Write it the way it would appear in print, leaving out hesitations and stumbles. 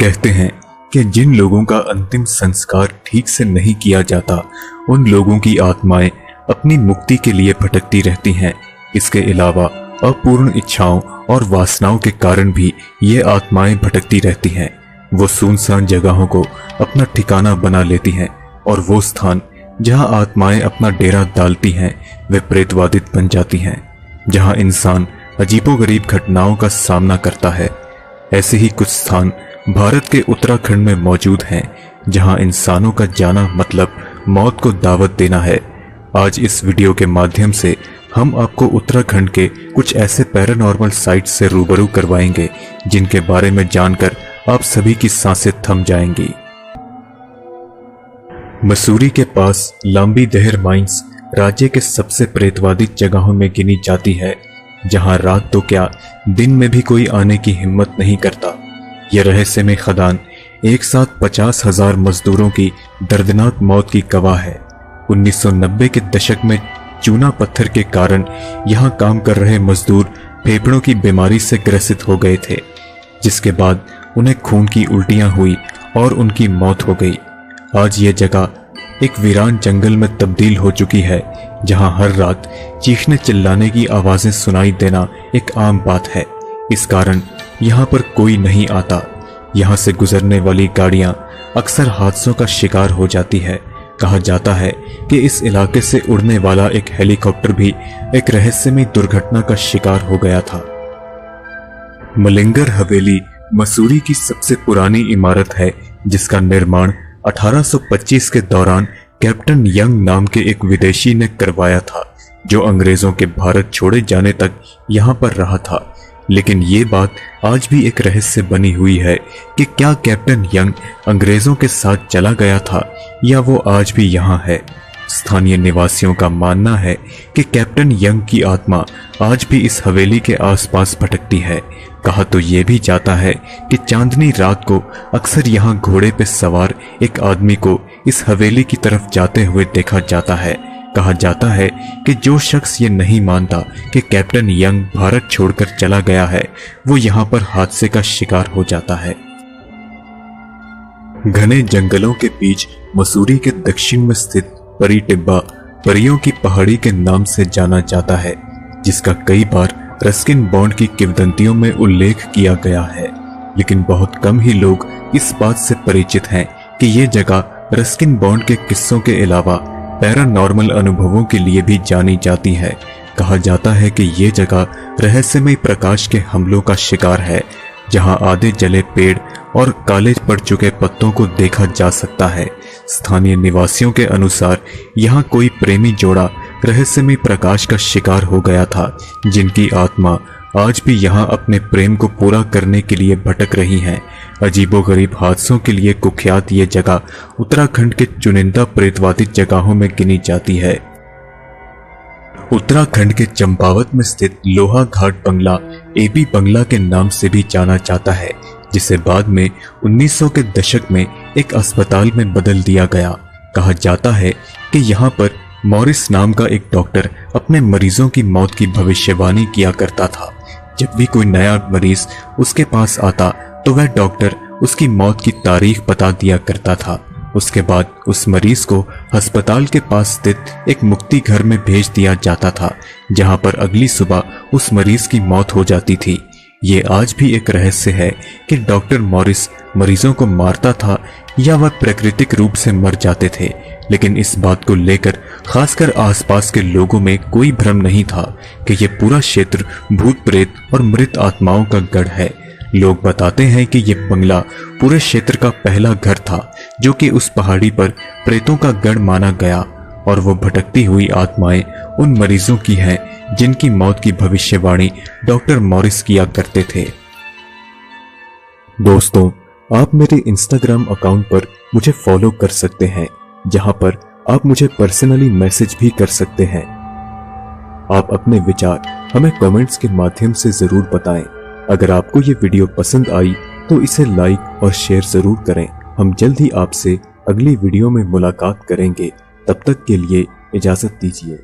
कहते हैं कि जिन लोगों का अंतिम संस्कार ठीक से नहीं किया जाता उन लोगों की आत्माएं अपनी मुक्ति के लिए भटकती रहती हैं। इसके अलावा अपूर्ण इच्छाओं और वासनाओं के कारण भी ये आत्माएं भटकती रहती हैं। वो सुनसान जगहों को अपना ठिकाना बना लेती हैं और वो स्थान जहां आत्माएं अपना डेरा डालती हैं वे प्रेतवादित बन जाती हैं, जहां इंसान अजीबोगरीब घटनाओं का सामना करता है। ऐसे ही कुछ स्थान भारत के उत्तराखंड में मौजूद हैं जहां इंसानों का जाना मतलब मौत को दावत देना है। आज इस वीडियो के माध्यम से हम आपको उत्तराखंड के कुछ ऐसे पैरानॉर्मल साइट्स से रूबरू करवाएंगे जिनके बारे में जानकर आप सभी की सांसें थम जाएंगी। मसूरी के पास लांबी देहर माइंस राज्य के सबसे प्रेतवादित जगहों में गिनी जाती है, जहां रात तो क्या दिन में भी कोई आने की हिम्मत नहीं करता। यह रहस्यमय खदान एक साथ 50,000 मजदूरों की दर्दनाक मौत की गवाह है। 1990 के दशक में चूना पत्थर के कारण यहां काम कर रहे मजदूर फेफड़ों की बीमारी से ग्रसित हो गए थे, जिसके बाद उन्हें खून की उल्टियां हुई और उनकी मौत हो गई। आज यह जगह एक वीरान जंगल में तब्दील हो चुकी है, जहां हर रात चीखने चिल्लाने की आवाजें सुनाई देना एक आम बात है। इस कारण यहां पर कोई नहीं आता। यहां से गुजरने वाली गाड़ियां अक्सर हादसों का शिकार हो जाती है। कहा जाता है कि इस इलाके से उड़ने वाला एक हेलीकॉप्टर भी एक रहस्यमय दुर्घटना का शिकार हो गया था। मलिंगर हवेली मसूरी की सबसे पुरानी इमारत है, जिसका निर्माण 1825 के दौरान कैप्टन यंग नाम के एक विदेशी ने करवाया था, जो अंग्रेजों के भारत छोड़े जाने तक यहां पर रहा था। लेकिन ये बात आज भी एक रहस्य बनी हुई है कि क्या कैप्टन यंग अंग्रेजों के साथ चला गया था या वो आज भी यहां है। स्थानीय निवासियों का मानना है कि कैप्टन यंग की आत्मा आज भी इस हवेली के आसपास भटकती है। कहा तो ये भी जाता है कि चांदनी रात को अक्सर यहां घोड़े पे सवार एक आदमी को इस हवेली की तरफ जाते हुए देखा जाता है। कहा जाता है कि जो शख्स ये नहीं मानता कि कैप्टन यंग भारत छोड़कर चला गया है, वो यहां पर हादसे का शिकार हो जाता है। घने जंगलों के बीच मसूरी के दक्षिण में स्थित परी टिब्बा परियों की पहाड़ी के नाम से जाना जाता है, जिसका कई बार रस्किन बॉन्ड की किंवदंतियों में उल्लेख किया गया है। लेकिन बहुत कम ही लोग इस बात से परिचित हैं कि ये जगह रस्किन बॉन्ड के किस्सों के अलावा पैरानॉर्मल अनुभवों के लिए भी जानी जाती है। कहा जाता है कि ये जगह रहस्यमय प्रकाश के हमलों का शिकार है, जहां आधे जले पेड़ और काले पड़ चुके पत्तों को देखा जा सकता है। स्थानीय निवासियों के अनुसार यहाँ कोई प्रेमी जोड़ा रहस्यमय प्रकाश का शिकार हो गया था, जिनकी आत्मा आज भी यहाँ अपने प्रेम को पूरा करने के लिए भटक रही हैं। अजीबोगरीब हादसों के लिए कुख्यात ये जगह उत्तराखंड के चुनिंदा प्रेतवादित जगहों में गिनी जाती है। उत्तराखंड के चंपावत में स्थित लोहा घाट बंगला एबी बंगला के नाम से भी जाना जाता है, जिसे बाद में 1900 के दशक में एक अस्पताल में बदल दिया गया। कहा जाता है कि यहाँ पर मॉरिस नाम का एक डॉक्टर अपने मरीजों की मौत की भविष्यवाणी किया करता था। जब भी कोई नया मरीज उसके पास आता तो वह डॉक्टर उसकी मौत की तारीख बता दिया करता था। उसके बाद उस मरीज को अस्पताल के पास स्थित एक मुक्ति घर में भेज दिया जाता था, जहां पर अगली सुबह उस मरीज की मौत हो जाती थी। ये आज भी एक रहस्य है कि डॉक्टर मॉरिस मरीजों को मारता था या वह प्राकृतिक रूप से मर जाते थे। लेकिन इस बात को लेकर खासकर आसपास के लोगों में कोई भ्रम नहीं था कि यह पूरा क्षेत्र भूत प्रेत और मृत आत्माओं का गढ़ है। लोग बताते हैं कि यह बंगला पूरे क्षेत्र का पहला घर था, जो कि उस पहाड़ी पर प्रेतों का गढ़ माना गया, और वो भटकती हुई आत्माएं उन मरीजों की हैं जिनकी मौत की भविष्यवाणी डॉक्टर मॉरिस किया करते थे। दोस्तों, आप मेरे इंस्टाग्राम अकाउंट पर मुझे फॉलो कर सकते हैं, जहां पर आप मुझे पर्सनली मैसेज भी कर सकते हैं। आप अपने विचार हमें कमेंट्स के माध्यम से जरूर बताएं। अगर आपको ये वीडियो पसंद आई तो इसे लाइक और शेयर जरूर करें। हम जल्द ही आपसे अगली वीडियो में मुलाकात करेंगे। तब तक के लिए इजाजत दीजिए।